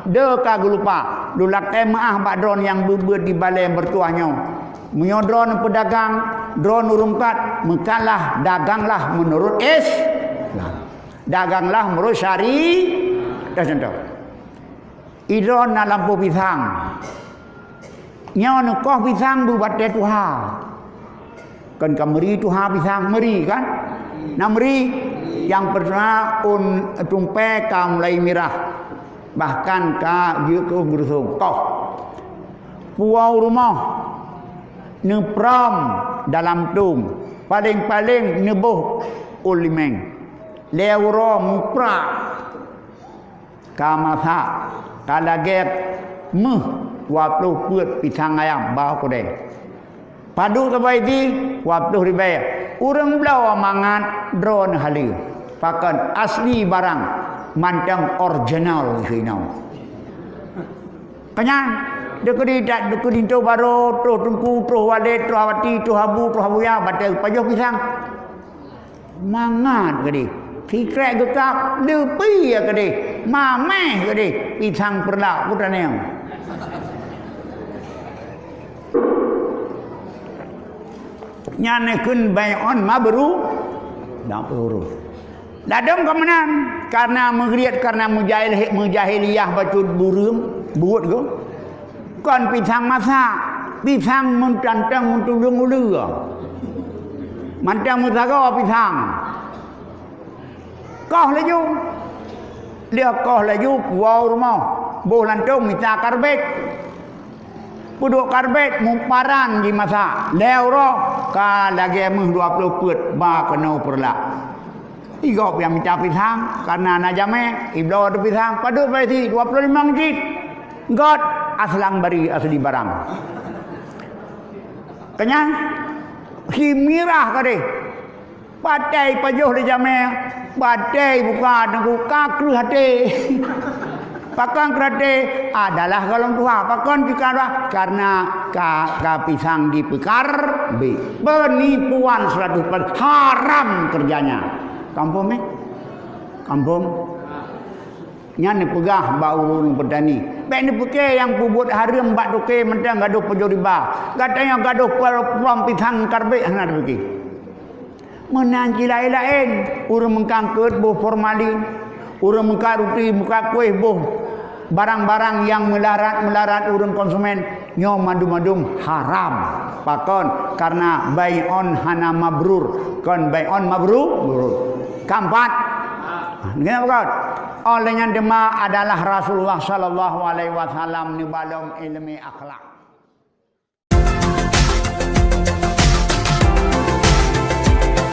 de kagak lupa dulak maah bak drone yang beber di balai bertuahnya munyo drone pedagang drone urungkat mekalah daganglah menurut Islam daganglah menurut syariat contoh idron na lampu pisang nyon koh pisang buat dia tuha kan kameri tuha pisang meri kan namri yang pernah tumpai ka mulai mirah bahkan ka dia ke gerusung koh puau rumah nepram dalam tung paling-paling nebuh ulimeng lewro mupra kamasa kalaget meh 20 เปื้อนpisang ayam bau kodeng padu kebai di 20 ribu urang belau mangan drone halil pakan asli barang mandang original sinau kanya dekedi dak dekedi to baro to tungku to wale to awati to habu ya batal pajoh pisang mangan kedi tikrek gekap lepi ya kedi mameh kedi pisang perlak putaneo nyane kun bayon mabru dak urus dadam kemenan karena menggeriat karena mujahiliyah bacut burung buat go kon pisang masak pisang mentantang mentulung ulur mantang mutaga pisang koh laju dia koh laju wow rumah boh lantung minta karbet puduk karbet mumparan di masak lewro ka lagi meh 20 put ba kena perlak igop yang minta pisang karena najame iblau ada pisang padu baiti 25 jit god aslang bari asli barang kenyang himirah kade patai pajoh di jame patai buka nangku kakru hati pakan kerate adalah golong tua pakan pikara karena ka pisang dipekar b penipuan 100% haram kerjanya kampung kampung nyane pegah bau urung petani bek ni peke yang pubut haram bak doke mentang gaduh pejo riba katanya gaduh perom pisang karbe hana peke menanci lain-lain urang mengkangkeut boh formalin urang muka roti muka kuih boh barang-barang yang melarat urang konsumen nyo madum-madum haram pakon karena bai'on hana mabrur kon bai'on mabrur keempat ngene pakon olehnya dema adalah Rasulullah sallallahu alaihi wasallam ni balong ilmi akhlak